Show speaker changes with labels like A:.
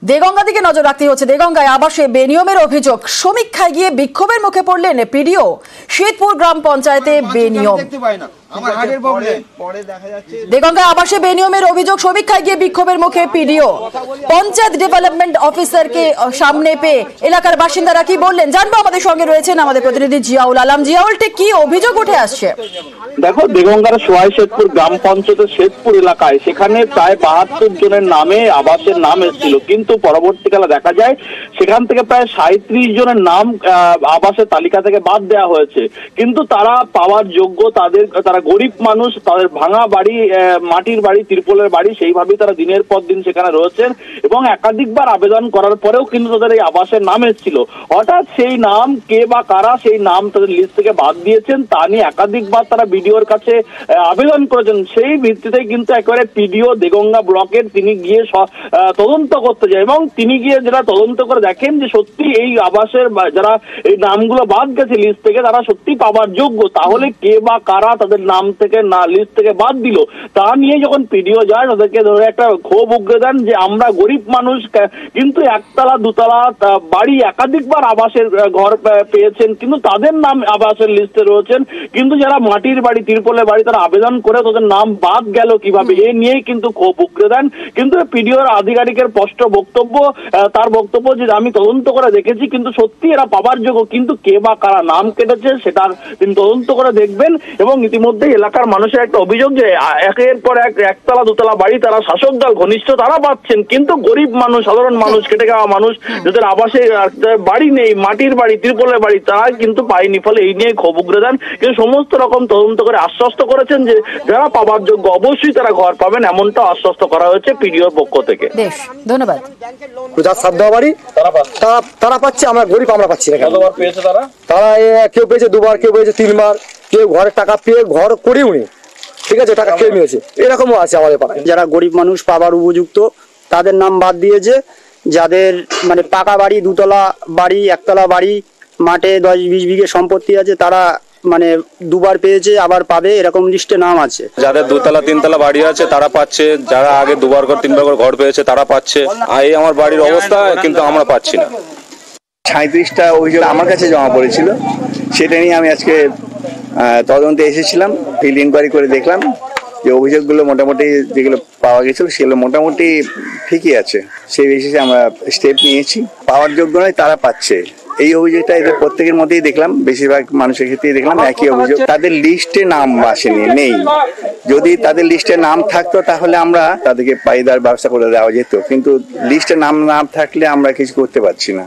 A: দেগঙ্গা দিকে নজর রাখতে হচ্ছে। দেগঙ্গায় আবাসে বেনিয়মের অভিযোগ, সমীক্ষায় গিয়ে বিক্ষোভের মুখে পড়লেন পিডিও। শীতপুর গ্রাম পঞ্চায়েতে বেনিয়ম। দেগঙ্গায় আবাসে বেনিয়মের অভিযোগ, সমীক্ষায় গিয়ে বিক্ষোভের মুখে পিডিও। পঞ্চায়েত ডেভেলপমেন্ট অফিসারকে সামনে পেয়ে এলাকার বাসিন্দারা কি বললেন জানবো। আমাদের সঙ্গে রয়েছেন আমাদের প্রতিনিধি জিয়াউল আলম। জিয়াউল, কি অভিযোগ উঠে আসছে?
B: দেখো, দেগঙ্গার সোয়াই শেতপুর গ্রাম পঞ্চায়েতের শেতপুর এলাকায় সেখানে প্রায় 72 জনের নামে আবাসের নাম এসেছিল, কিন্তু পরবর্তীকালে দেখা যায় সেখান থেকে প্রায় 37 জনের নাম আবাসের তালিকা থেকে বাদ দেওয়া হয়েছে। কিন্তু তারা পাওয়ার যোগ্য, তারা গরিব মানুষ, তাদের ভাঙা বাড়ি, মাটির বাড়ি, তিরপলের বাড়ি, সেইভাবেই তারা দিনের পর দিন সেখানে রয়েছেন এবং একাধিকবার আবেদন করার পরেও কিন্তু তাদের এই আবাসের নাম এসেছিল। হঠাৎ সেই নাম কে বা কারা সেই নাম তাদের লিস্ট থেকে বাদ দিয়েছেন তা নিয়ে একাধিকবার তারা বিডিওর কাছে আবেদন করেছেন। সেই ভিত্তিতে কিন্তু একেবারে পিডিও দেগঙ্গা ব্লকের তিনি গিয়ে তদন্ত করতে যায় এবং তিনি গিয়ে যারা তদন্ত করে দেখেন যে সত্যি এই আবাসের যারা এই নামগুলো বাদ গেছে লিস্ট থেকে তারা সত্যি পাওয়ার যোগ্য, তাহলে কে বা কারা তাদের নাম থেকে লিস্ট থেকে বাদ দিল তা নিয়ে যখন পিডিও যায় তাদেরকে ধরে একটা ক্ষোভ উগরে দেন যে আমরা গরিব মানুষ, কিন্তু একতলা দুতলা বাড়ি একাধিকবার আবাসের ঘর পেয়েছেন কিন্তু তাদের নাম আবাসের লিস্টে রয়েছেন, কিন্তু যারা মাটির বাড়ি, তিরপলের বাড়ি তারা আবেদন করে তাদের নাম বাদ গেল কিভাবে, এ নিয়েই কিন্তু ক্ষোভ উগরে দেন। কিন্তু পিডিওর আধিকারিকের স্পষ্ট বক্তব্য, তার বক্তব্য যে আমি তদন্ত করে দেখেছি কিন্তু সত্যি এরা পাবার যোগ্য, কিন্তু কে বা কারা নাম কেটেছে সেটা তিনি তদন্ত করে দেখবেন। এবং ইতিমধ্যে এলাকার মানুষের একটা অভিযোগ যে একের পর এক একতলা দুতলা বাড়ি তারা শাসক দল ঘনিষ্ঠ তারা পাচ্ছেন, কিন্তু গরিব মানুষ, সাধারণ মানুষ, খেটে খাওয়া মানুষ যাদের আবাসে বাড়ি নেই, মাটির বাড়ি, তিরপলের বাড়ি, তারা কিন্তু পায়নি। ফলে এই নিয়ে ক্ষোভ উগরে দেন, কিন্তু সমস্ত রকম তদন্ত করে আশ্বস্ত করেছেন যে যারা পাবার যোগ্য অবশ্যই তারা ঘর পাবেন, এমনটা আশ্বস্ত করা হয়েছে পিডিওর পক্ষ থেকে।
A: বেশ, ধন্যবাদ।
C: বাড়ি তারা পাচ্ছে, আমরা গরিব আমরা পাচ্ছি না।
B: কতবার পেয়েছে তারা?
C: কেউ পেয়েছে 2 বার, কেউ পেয়েছে 3 বার, কেউ ঘরের টাকা পেয়ে ঘর করেও নি, ঠিক আছে, টাকা খেয়ে নিয়েছে, এরকমও আছে আমাদের পাড়ায়।
D: যারা গরিব মানুষ পাবার উপযুক্ত তাদের নাম বাদ দিয়েছে। যাদের মানে পাকা বাড়ি, 2 তলা বাড়ি, 1 তলা বাড়ি, মাঠে 10-20 বিঘে সম্পত্তি আছে, তারা মানে 2 বার পেয়েছে, আবার পাবে, এরকম লিস্টে নাম আছে।
E: যাদের 2 তলা 3 তলা বাড়ি আছে তারা পাচ্ছে, যারা আগে 2 বার করে 3 বার করে ঘর পেয়েছে তারা পাচ্ছে। এই আমার বাড়ির অবস্থা, কিন্তু আমরা পাচ্ছি না।
F: 37টা অভিযোগ আমার কাছে জমা পড়েছিল, সেটা নিয়ে আমি আজকে তদন্তে এসেছিলাম। ফিল্ড ইনকোয়ারি করে দেখলাম যে অভিযোগগুলো মোটামুটি যেগুলো পাওয়া গেছিল সেগুলো মোটামুটি ঠিকই আছে। সেই বেসিসে আমরা স্টেপ নিয়েছি। পাওয়ার যোগ্য নয় তারা পাচ্ছে, এই অভিযোগটা এদের প্রত্যেকের মধ্যেই দেখলাম, বেশিরভাগ মানুষের ক্ষেত্রেই দেখলাম একই অভিযোগ। তাদের লিস্টে নাম আসেনি, নেই। যদি তাদের লিস্টে নাম থাকতো তাহলে আমরা তাদেরকে পাই দেওয়ার ব্যবস্থা করে দেওয়া যেত, কিন্তু লিস্টে নাম না থাকলে আমরা কিছু করতে পারছি না।